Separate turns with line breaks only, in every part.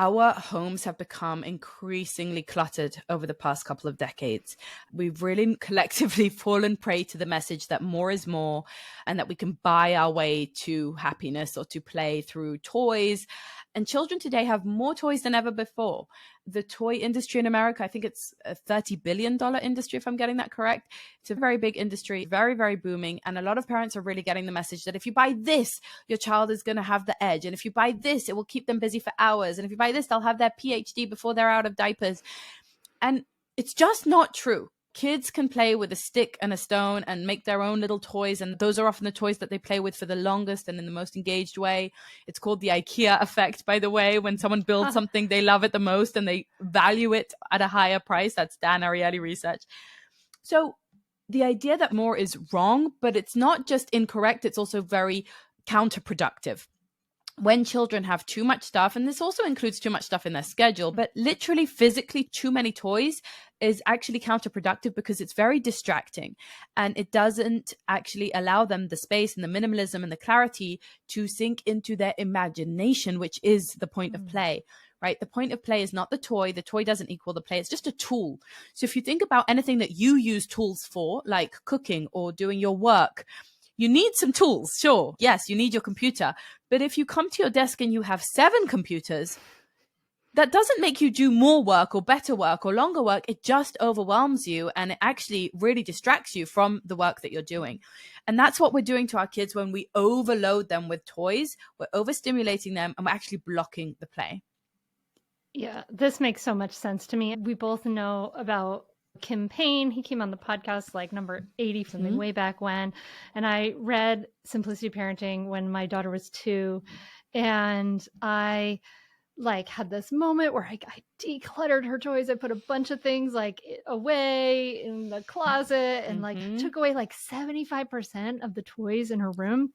our homes have become increasingly cluttered over the past couple of decades. We've really collectively fallen prey to the message that more is more, and that we can buy our way to happiness or to play through toys. And children today have more toys than ever before. The toy industry in America, I think it's a $30 billion industry, if I'm getting that correct. It's a very big industry, very, very booming. And a lot of parents are really getting the message that if you buy this, your child is going to have the edge. And if you buy this, it will keep them busy for hours. And if you buy this, they'll have their PhD before they're out of diapers. And it's just not true. Kids can play with a stick and a stone and make their own little toys. And those are often the toys that they play with for the longest and in the most engaged way. It's called the IKEA effect, by the way. When someone builds something, they love it the most and they value it at a higher price. That's Dan Ariely research. So the idea that more is wrong, but it's not just incorrect, it's also very counterproductive. When children have too much stuff, and this also includes too much stuff in their schedule, but literally physically too many toys is actually counterproductive because it's very distracting and it doesn't actually allow them the space and the minimalism and the clarity to sink into their imagination, which is the point of play. Right? The point of play is not the toy. The toy doesn't equal the play. It's just a tool. So if you think about anything that you use tools for, like cooking or doing your work, you need some tools, sure. Yes, you need your computer. But if you come to your desk and you have 7 computers, that doesn't make you do more work or better work or longer work. It just overwhelms you and it actually really distracts you from the work that you're doing. And that's what we're doing to our kids when we overload them with toys. We're overstimulating them and we're actually blocking the play.
Yeah, this makes so much sense to me. We both know about Kim Payne. He came on the podcast like number 80 something way back when. And I read Simplicity Parenting when my daughter was 2. And I like had this moment where I decluttered her toys. I put a bunch of things like away in the closet and like took away like 75% of the toys in her room.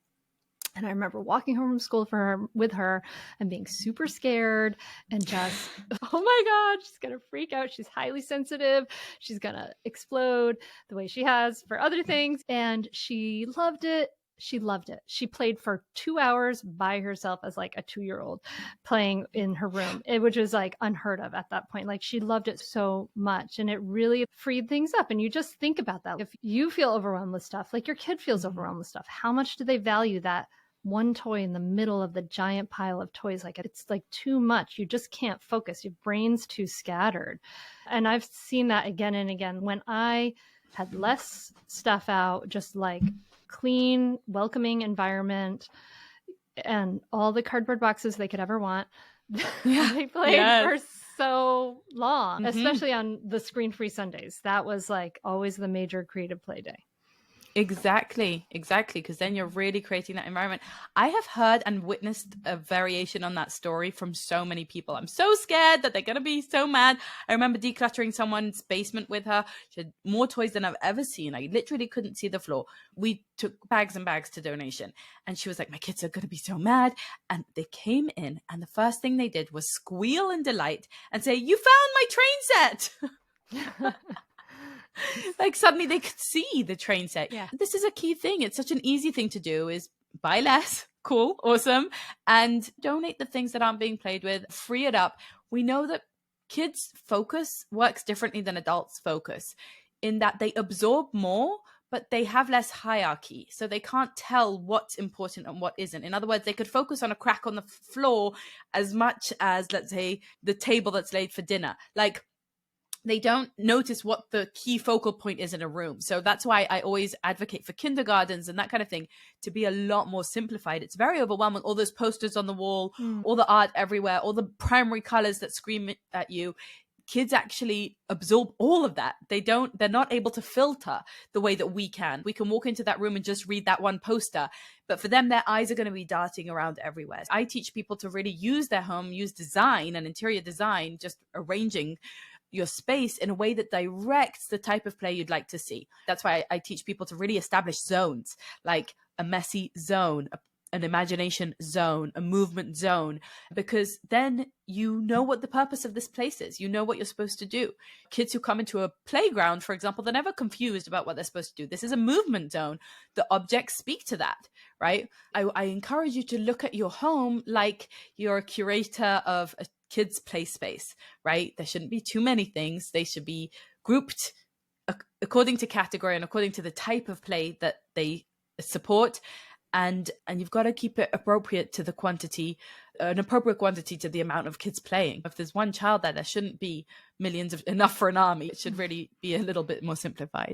And I remember walking home from school with her and being super scared and just, oh my God, she's going to freak out. She's highly sensitive. She's going to explode the way she has for other things. And she loved it. She loved it. She played for 2 hours by herself as like a 2-year-old playing in her room, which was like unheard of at that point. Like she loved it so much and it really freed things up. And you just think about that. If you feel overwhelmed with stuff, like your kid feels overwhelmed with stuff, how much do they value that one toy in the middle of the giant pile of toys? Like it's like too much. You just can't focus. Your brain's too scattered. And I've seen that again and again when I had less stuff out, just like clean, welcoming environment and all the cardboard boxes they could ever want. They played for so long, especially on the screen-free Sundays. That was like always the major creative play day.
Exactly. Because then you're really creating that environment. I have heard and witnessed a variation on that story from so many people. I'm so scared that they're going to be so mad. I remember decluttering someone's basement with her. She had more toys than I've ever seen. I literally couldn't see the floor. We took bags and bags to donation. And she was like, my kids are going to be so mad. And they came in and the first thing they did was squeal in delight and say, you found my train set. Like suddenly they could see the train set. Yeah. This is a key thing. It's such an easy thing to do is buy less. Cool. Awesome. And donate the things that aren't being played with. Free it up. We know that kids' focus works differently than adults' focus in that they absorb more, but they have less hierarchy. So they can't tell what's important and what isn't. In other words, they could focus on a crack on the floor as much as, let's say, the table that's laid for dinner. Like, they don't notice what the key focal point is in a room. So that's why I always advocate for kindergartens and that kind of thing to be a lot more simplified. It's very overwhelming. All those posters on the wall, all the art everywhere, all the primary colors that scream at you. Kids actually absorb all of that. They're not able to filter the way that we can. We can walk into that room and just read that one poster. But for them, their eyes are going to be darting around everywhere. I teach people to really use their home, use design and interior design, just arranging your space in a way that directs the type of play you'd like to see. That's why I teach people to really establish zones, like a messy zone, an imagination zone, a movement zone, because then you know what the purpose of this place is. You know what you're supposed to do. Kids who come into a playground, for example, they're never confused about what they're supposed to do. This is a movement zone. The objects speak to that, right? I encourage you to look at your home like you're a curator of a kids' play space, right? There shouldn't be too many things. They should be grouped according to category and according to the type of play that they support. And you've got to keep it appropriate to the quantity, an appropriate quantity to the amount of kids playing. If there's one child there shouldn't be millions of enough for an army. It should really be a little bit more simplified.